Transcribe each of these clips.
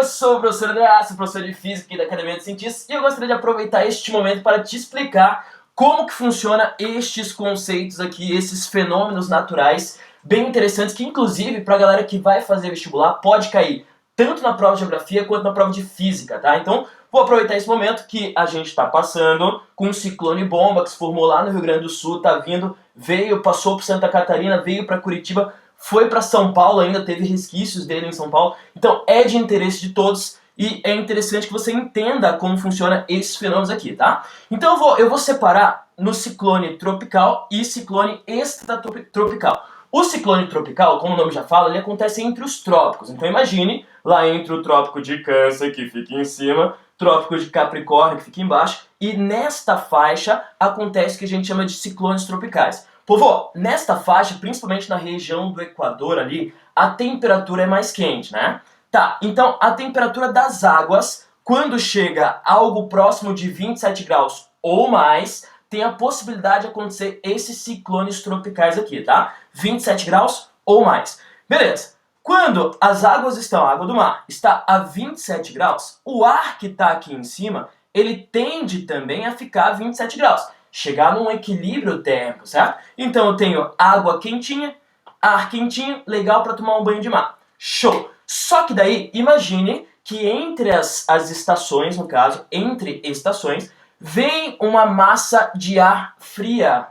Eu sou o professor André Assi, professor de Física aqui da Academia dos Cientistas, e eu gostaria de aproveitar este momento para te explicar como que funciona estes conceitos aqui, esses fenômenos naturais bem interessantes, que inclusive para a galera que vai fazer vestibular pode cair tanto na prova de Geografia quanto na prova de Física, tá? Então vou aproveitar esse momento que a gente está passando com um ciclone bomba que se formou lá no Rio Grande do Sul, tá vindo, veio, passou por Santa Catarina, veio para Curitiba, foi para São Paulo, ainda teve resquícios dele em São Paulo. Então é de interesse de todos e é interessante que você entenda como funciona esses fenômenos aqui, tá? Então eu vou separar no ciclone tropical e ciclone extratropical. O ciclone tropical, como o nome já fala, ele acontece entre os trópicos. Então imagine lá entre o trópico de Câncer, que fica em cima, trópico de Capricórnio, que fica embaixo, e nesta faixa acontece o que a gente chama de ciclones tropicais. Povo, nesta faixa, principalmente na região do Equador ali, a temperatura é mais quente, né? Tá, então a temperatura das águas, quando chega a algo próximo de 27 graus ou mais, tem a possibilidade de acontecer esses ciclones tropicais aqui, tá? 27 graus ou mais. Beleza. Quando as águas estão, a água do mar, está a 27 graus, o ar que está aqui em cima, ele tende também a ficar a 27 graus. Chegar num equilíbrio térmico, certo? Então eu tenho água quentinha, ar quentinho, legal para tomar um banho de mar. Show! Só que daí, imagine que entre as estações, no caso, entre estações, vem uma massa de ar fria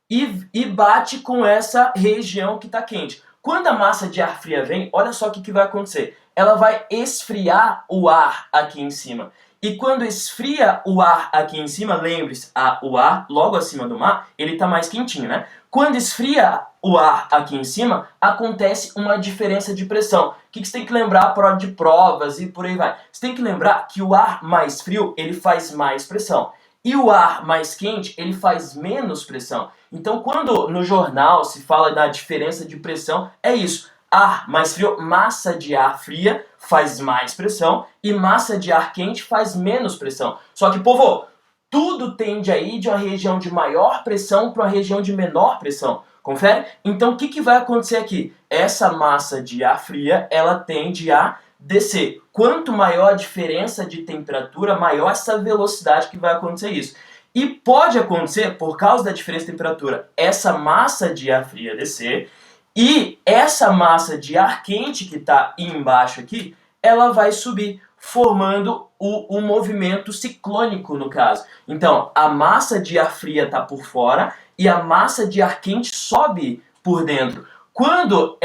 e bate com essa região que está quente. Quando a massa de ar fria vem, olha só o que vai acontecer. Ela vai esfriar o ar aqui em cima. E quando esfria o ar aqui em cima, lembre-se, o ar logo acima do mar, ele está mais quentinho, né? Quando esfria o ar aqui em cima, acontece uma diferença de pressão. O que você tem que lembrar para hora de provas e por aí vai? Você tem que lembrar que o ar mais frio, ele faz mais pressão. E o ar mais quente, ele faz menos pressão. Então, quando no jornal se fala da diferença de pressão, é isso. Ar mais frio, massa de ar fria faz mais pressão e massa de ar quente faz menos pressão. Só que, povo, tudo tende a ir de uma região de maior pressão para uma região de menor pressão. Confere? Então, o que vai acontecer aqui? Essa massa de ar fria, ela tende a descer. Quanto maior a diferença de temperatura, maior essa velocidade que vai acontecer isso. E pode acontecer, por causa da diferença de temperatura, essa massa de ar fria descer e essa massa de ar quente que está embaixo aqui, ela vai subir, formando o movimento ciclônico, no caso. Então, a massa de ar fria está por fora e a massa de ar quente sobe por dentro. Quando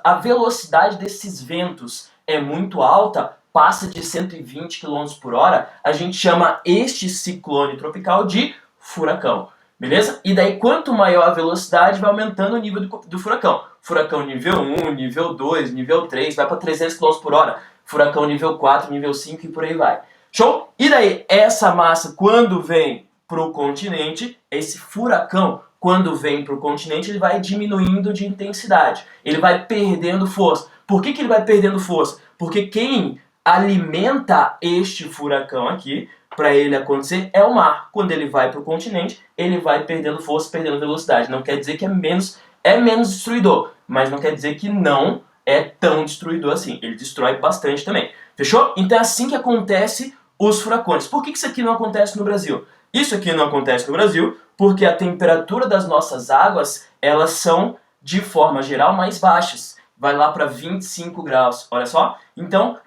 a velocidade desses ventos é muito alta, passa de 120 km por hora, a gente chama este ciclone tropical de furacão. Beleza? E daí, quanto maior a velocidade, vai aumentando o nível do furacão. Furacão nível 1, nível 2, nível 3, vai para 300 km por hora. Furacão nível 4, nível 5 e por aí vai. Show? E daí, essa massa, quando vem para o continente, esse furacão, quando vem para o continente, ele vai diminuindo de intensidade. Ele vai perdendo força. Por que ele vai perdendo força? Porque quem alimenta este furacão aqui, para ele acontecer, é o mar. Quando ele vai para o continente, ele vai perdendo força, perdendo velocidade. Não quer dizer que é menos destruidor, mas não quer dizer que não é tão destruidor assim. Ele destrói bastante também. Fechou? Então é assim que acontece os furacões. Por que isso aqui não acontece no Brasil? Isso aqui não acontece no Brasil porque a temperatura das nossas águas, elas são, de forma geral, mais baixas. Vai lá para 25 graus, olha só. Então,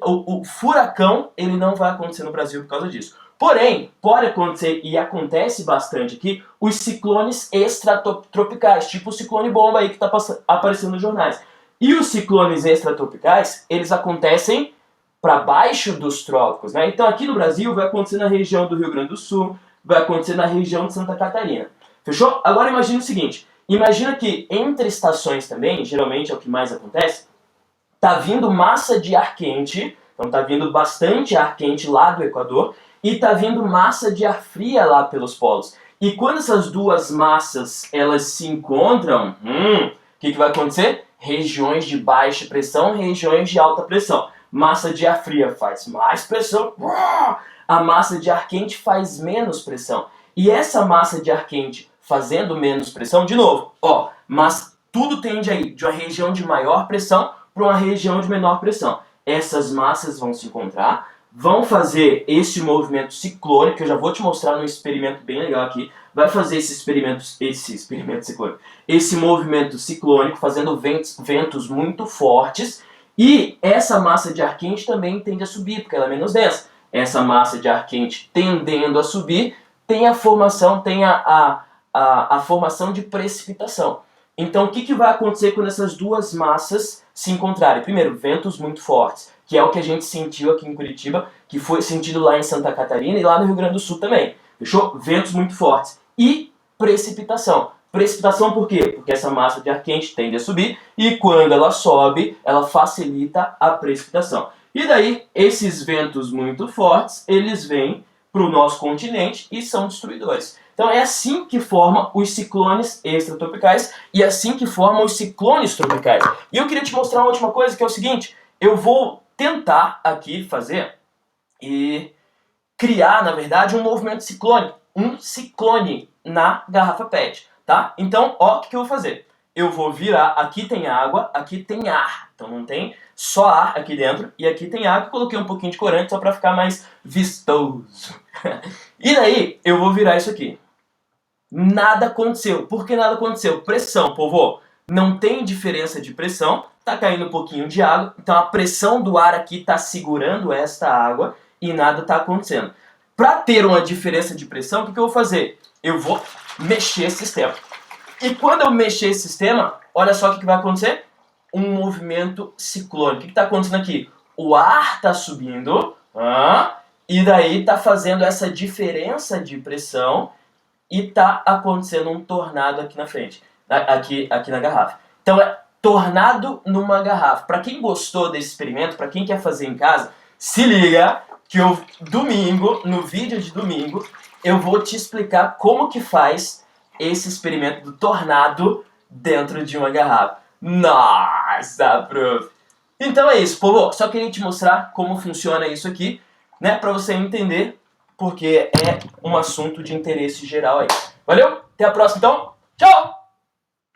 o furacão, ele não vai acontecer no Brasil por causa disso. Porém, pode acontecer, e acontece bastante aqui, os ciclones extratropicais, tipo o ciclone bomba aí que está aparecendo nos jornais. E os ciclones extratropicais, eles acontecem para baixo dos trópicos, né? Então aqui no Brasil vai acontecer na região do Rio Grande do Sul, vai acontecer na região de Santa Catarina. Fechou? Agora imagine o seguinte, imagina que entre estações também, geralmente é o que mais acontece, tá vindo massa de ar quente, então tá vindo bastante ar quente lá do Equador, e tá vindo massa de ar fria lá pelos polos. E quando essas duas massas elas se encontram, o que vai acontecer? Regiões de baixa pressão, regiões de alta pressão. Massa de ar fria faz mais pressão, a massa de ar quente faz menos pressão. E essa massa de ar quente fazendo menos pressão, de novo, mas tudo tende a ir de uma região de maior pressão para uma região de menor pressão. essas massas vão se encontrar, vão fazer esse movimento ciclônico, que eu já vou te mostrar num experimento bem legal aqui, vai fazer esse movimento ciclônico, fazendo ventos muito fortes, e essa massa de ar quente também tende a subir, porque ela é menos densa. Essa massa de ar quente tendendo a subir, tem a formação, a formação de precipitação. Então, o que vai acontecer quando essas duas massas se encontrarem? Primeiro, ventos muito fortes, que é o que a gente sentiu aqui em Curitiba, que foi sentido lá em Santa Catarina e lá no Rio Grande do Sul também. Fechou? Ventos muito fortes. E precipitação. Precipitação por quê? Porque essa massa de ar quente tende a subir e quando ela sobe, ela facilita a precipitação. E daí, esses ventos muito fortes, eles vêm para o nosso continente e são destruidores. Então é assim que formam os ciclones extratropicais e é assim que formam os ciclones tropicais. E eu queria te mostrar uma última coisa, que é o seguinte, eu vou tentar aqui fazer e criar, na verdade, um movimento ciclônico, um ciclone na garrafa PET, tá? Então, ó, o que eu vou fazer? Eu vou virar, aqui tem água, aqui tem ar, então não tem só ar aqui dentro, e aqui tem água, coloquei um pouquinho de corante só para ficar mais vistoso. E daí, eu vou virar isso aqui. Nada aconteceu. Por que nada aconteceu? Pressão, povo. Não tem diferença de pressão, tá caindo um pouquinho de água, então a pressão do ar aqui está segurando esta água e nada está acontecendo. Para ter uma diferença de pressão, o que eu vou fazer? Eu vou mexer esse sistema. E quando eu mexer esse sistema, olha só o que vai acontecer. Um movimento ciclônico. O que está acontecendo aqui? O ar está subindo, e daí está fazendo essa diferença de pressão e está acontecendo um tornado aqui na frente, aqui na garrafa. Então é tornado numa garrafa. Para quem gostou desse experimento, para quem quer fazer em casa, se liga que no vídeo de domingo, eu vou te explicar como que faz esse experimento do tornado dentro de uma garrafa. Nossa, prof! Então é isso, povo. Só queria te mostrar como funciona isso aqui, né, para você entender, porque é um assunto de interesse geral aí. Valeu? Até a próxima, então. Tchau!